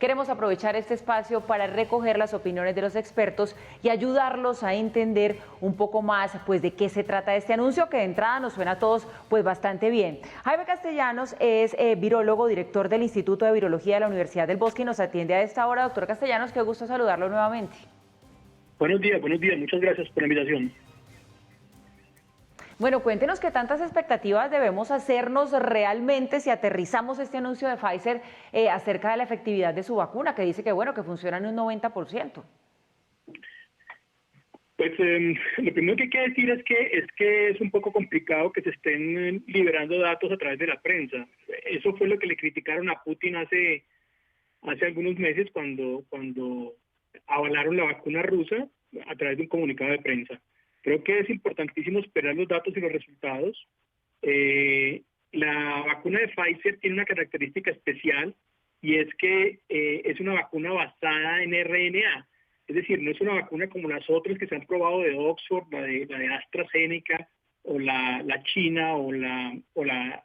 queremos aprovechar este espacio para recoger las opiniones de los expertos y ayudarlos a entender un poco más pues de qué se trata este anuncio, que de entrada nos suena a todos pues bastante bien. Jaime Castellanos es virólogo, director del Instituto de Virología de la Universidad del Bosque y nos atiende a esta hora. Doctor Castellanos, qué gusto saludarlo nuevamente. Buenos días, muchas gracias por la invitación. Bueno, cuéntenos qué tantas expectativas debemos hacernos realmente si aterrizamos este anuncio de Pfizer acerca de la efectividad de su vacuna, que dice que bueno, que funciona en un 90%. Pues lo primero que hay que decir es que es un poco complicado que se estén liberando datos a través de la prensa. Eso fue lo que le criticaron a Putin hace algunos meses cuando avalaron la vacuna rusa a través de un comunicado de prensa. Creo que es importantísimo esperar los datos y los resultados. La vacuna de Pfizer tiene una característica especial y es que es una vacuna basada en RNA. Es decir, no es una vacuna como las otras que se han probado de Oxford, la de AstraZeneca o la china o la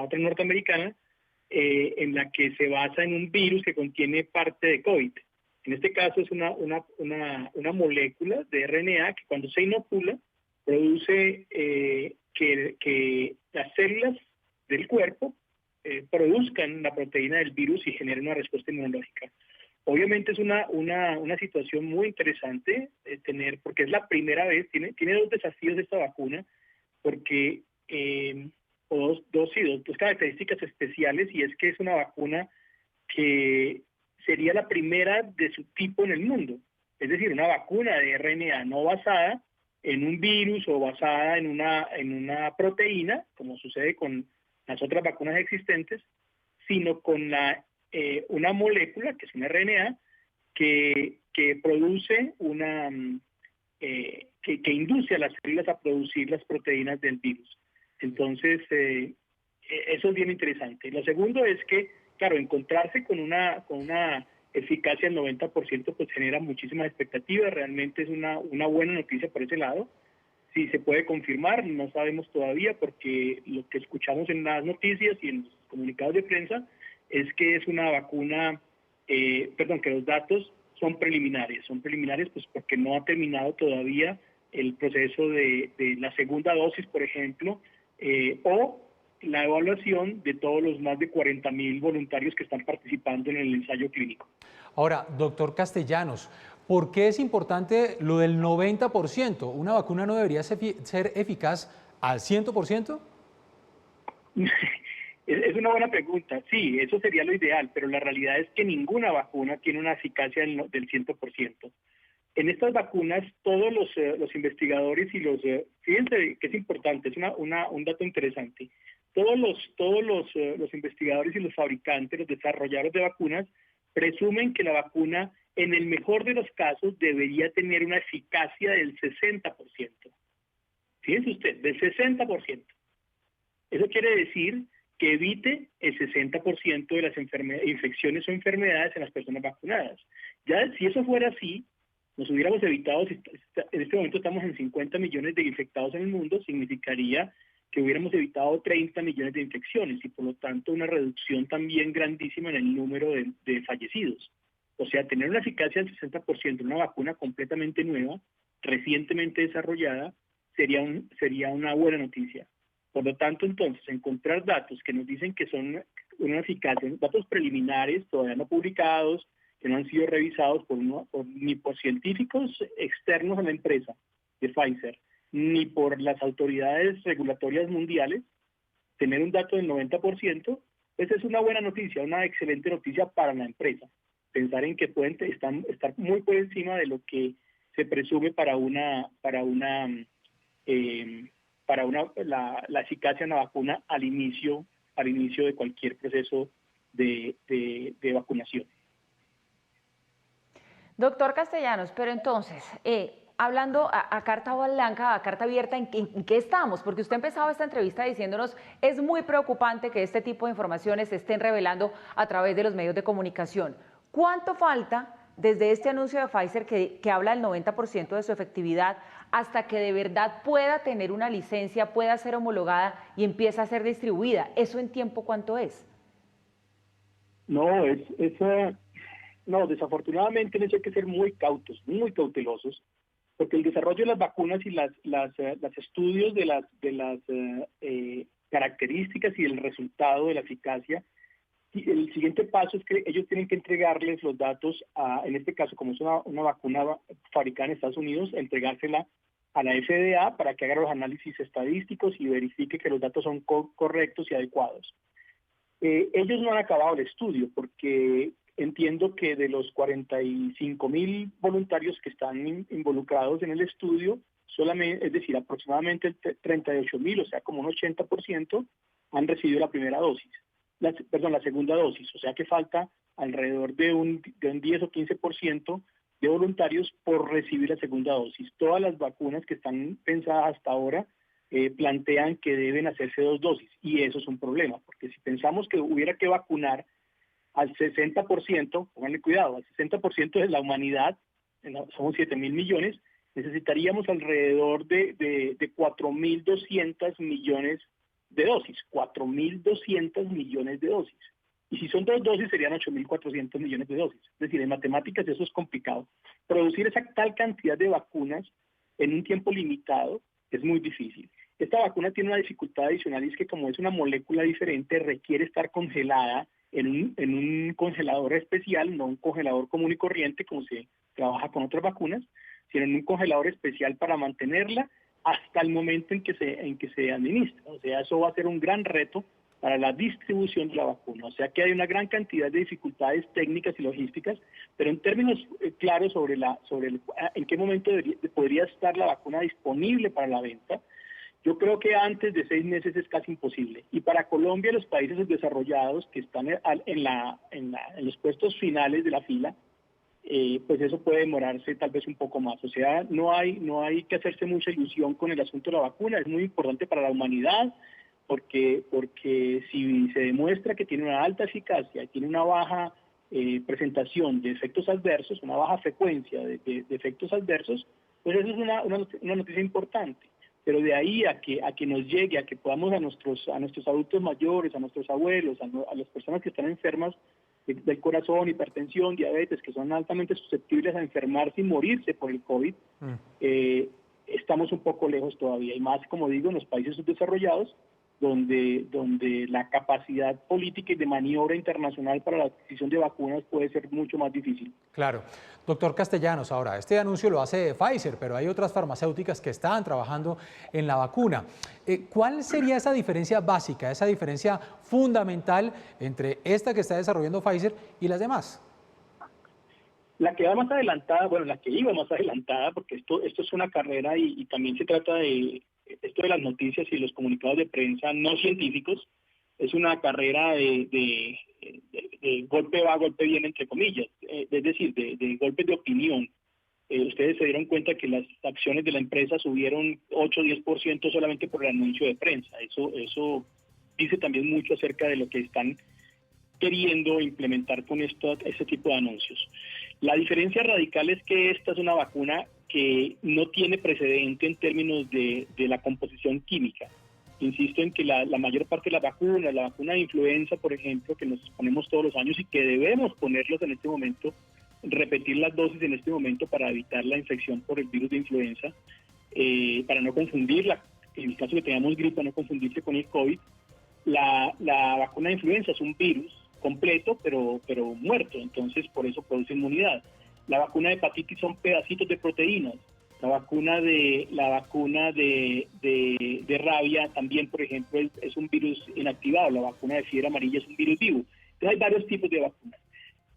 otra norteamericana, en la que se basa en un virus que contiene parte de COVID. En este caso es una molécula de RNA que cuando se inocula produce que las células del cuerpo produzcan la proteína del virus y generen una respuesta inmunológica. Obviamente es una situación muy interesante porque es la primera vez, tiene dos desafíos esta vacuna, porque dos características especiales, y es que es una vacuna que sería la primera de su tipo en el mundo. Es decir, una vacuna de RNA no basada en un virus o basada en una proteína, como sucede con las otras vacunas existentes, sino con una molécula, que es un RNA, que produce que induce a las células a producir las proteínas del virus. Entonces, eso es bien interesante. Lo segundo es que, claro, encontrarse con una eficacia del 90% pues genera muchísimas expectativas. Realmente es una buena noticia por ese lado. Si se puede confirmar, no sabemos todavía, porque lo que escuchamos en las noticias y en los comunicados de prensa es que es una vacuna, que los datos son preliminares pues porque no ha terminado todavía el proceso de la segunda dosis, por ejemplo, o la evaluación de todos los más de 40.000 voluntarios que están participando en el ensayo clínico. Ahora, doctor Castellanos, ¿por qué es importante lo del 90%? ¿Una vacuna no debería ser eficaz al 100%? Es una buena pregunta. Sí, eso sería lo ideal, pero la realidad es que ninguna vacuna tiene una eficacia del 100%. En estas vacunas, todos los investigadores y fíjense que es importante, es un dato interesante. Todos los investigadores y los fabricantes, los desarrolladores de vacunas, presumen que la vacuna, en el mejor de los casos, debería tener una eficacia del 60%. Fíjense usted, del 60%. Eso quiere decir que evite el 60% de las infecciones o enfermedades en las personas vacunadas. Ya si eso fuera así, nos hubiéramos evitado, en este momento estamos en 50 millones de infectados en el mundo, significaría que hubiéramos evitado 30 millones de infecciones y por lo tanto una reducción también grandísima en el número de fallecidos. O sea, tener una eficacia del 60% en una vacuna completamente nueva, recientemente desarrollada, sería una buena noticia. Por lo tanto, entonces, encontrar datos que nos dicen que son una eficacia, datos preliminares, todavía no publicados, que no han sido revisados ni por científicos externos a la empresa de Pfizer, ni por las autoridades regulatorias mundiales, tener un dato del 90%, pues es una buena noticia, una excelente noticia para la empresa. Pensar en que pueden estar muy por encima de lo que se presume para la eficacia en la vacuna al inicio de cualquier proceso de vacunación. Doctor Castellanos, pero entonces, hablando a carta blanca, a carta abierta, ¿en qué estamos? Porque usted empezaba esta entrevista diciéndonos, es muy preocupante que este tipo de informaciones se estén revelando a través de los medios de comunicación. ¿Cuánto falta desde este anuncio de Pfizer que habla del 90% de su efectividad hasta que de verdad pueda tener una licencia, pueda ser homologada y empiece a ser distribuida? ¿Eso en tiempo cuánto es? No, No, desafortunadamente en eso hay que ser muy cautos, muy cautelosos, porque el desarrollo de las vacunas y las estudios de las características y el resultado de la eficacia, y el siguiente paso es que ellos tienen que entregarles los datos, en este caso, como es una vacuna fabricada en Estados Unidos, entregársela a la FDA para que haga los análisis estadísticos y verifique que los datos son correctos y adecuados. Ellos no han acabado el estudio porque entiendo que de los 45.000 voluntarios que están involucrados en el estudio, solamente, es decir, aproximadamente 38.000, o sea, como un 80%, han recibido la primera dosis. La segunda dosis, o sea que falta alrededor de un 10 o 15% de voluntarios por recibir la segunda dosis. Todas las vacunas que están pensadas hasta ahora plantean que deben hacerse 2 dosis, y eso es un problema, porque si pensamos que hubiera que vacunar al 60%, pónganle cuidado, al 60% de la humanidad, somos 7.000 millones, necesitaríamos alrededor de 4.200 millones de dosis, 4.200 millones de dosis. Y si son 2 dosis serían 8.400 millones de dosis. Es decir, en matemáticas eso es complicado. Producir esa tal cantidad de vacunas en un tiempo limitado es muy difícil. Esta vacuna tiene una dificultad adicional, y es que como es una molécula diferente, requiere estar congelada en un congelador especial, no un congelador común y corriente como se trabaja con otras vacunas, sino en un congelador especial para mantenerla hasta el momento en que se administra. O sea, eso va a ser un gran reto para la distribución de la vacuna. O sea que hay una gran cantidad de dificultades técnicas y logísticas, pero en términos claros sobre en qué momento podría estar la vacuna disponible para la venta, yo creo que antes de 6 meses es casi imposible. Y para Colombia, los países desarrollados que están en los puestos finales de la fila, pues eso puede demorarse tal vez un poco más. O sea, no hay que hacerse mucha ilusión con el asunto de la vacuna. Es muy importante para la humanidad porque si se demuestra que tiene una alta eficacia y tiene una baja presentación de efectos adversos, una baja frecuencia de efectos adversos, pues eso es una noticia importante. Pero de ahí a que nos llegue, a que podamos a nuestros adultos mayores, a nuestros abuelos, a las personas que están enfermas del corazón, hipertensión, diabetes, que son altamente susceptibles a enfermarse y morirse por el COVID, estamos un poco lejos todavía. Y más, como digo, en los países subdesarrollados, donde la capacidad política y de maniobra internacional para la adquisición de vacunas puede ser mucho más difícil. Claro. Doctor Castellanos, ahora, este anuncio lo hace Pfizer, pero hay otras farmacéuticas que están trabajando en la vacuna. ¿Cuál sería esa diferencia básica, esa diferencia fundamental entre esta que está desarrollando Pfizer y las demás? La que va más adelantada, bueno, la que iba más adelantada, porque esto es una carrera y también se trata de esto de las noticias y los comunicados de prensa no científicos, es una carrera de golpe va, golpe viene, entre comillas, es decir, de golpes de opinión. Ustedes se dieron cuenta que las acciones de la empresa subieron 8 o 10% solamente por el anuncio de prensa. Eso dice también mucho acerca de lo que están queriendo implementar con este tipo de anuncios. La diferencia radical es que esta es una vacuna que no tiene precedente en términos de la composición química. Insisto en que la mayor parte de las vacunas, la vacuna de influenza, por ejemplo, que nos ponemos todos los años y que debemos ponerlos en este momento, repetir las dosis en este momento para evitar la infección por el virus de influenza, para no confundirla, en el caso que tengamos gripa, no confundirse con el COVID. La vacuna de influenza es un virus completo, pero muerto, entonces por eso produce inmunidad. La vacuna de hepatitis son pedacitos de proteínas. La vacuna de rabia también, por ejemplo, es un virus inactivado. La vacuna de fiebre amarilla es un virus vivo. Entonces hay varios tipos de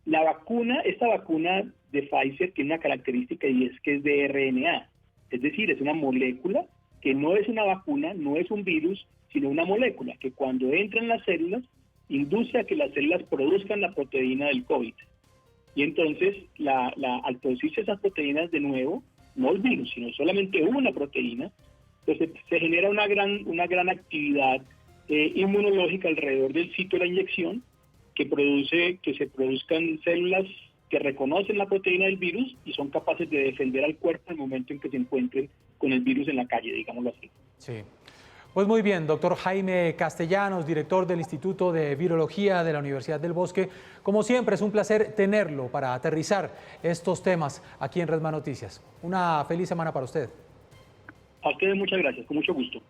vacunas. Esta vacuna de Pfizer tiene una característica, y es que es de RNA. Es decir, es una molécula que no es una vacuna, no es un virus, sino una molécula que cuando entra en las células induce a que las células produzcan la proteína del COVID. Y entonces, al producirse esas proteínas de nuevo, no el virus, sino solamente una proteína, pues se genera una gran actividad inmunológica alrededor del sitio de la inyección que se produzcan células que reconocen la proteína del virus y son capaces de defender al cuerpo en el momento en que se encuentren con el virus en la calle, digámoslo así. Sí. Pues muy bien, doctor Jaime Castellanos, director del Instituto de Virología de la Universidad del Bosque. Como siempre, es un placer tenerlo para aterrizar estos temas aquí en Red Más Noticias. Una feliz semana para usted. A ustedes muchas gracias, con mucho gusto.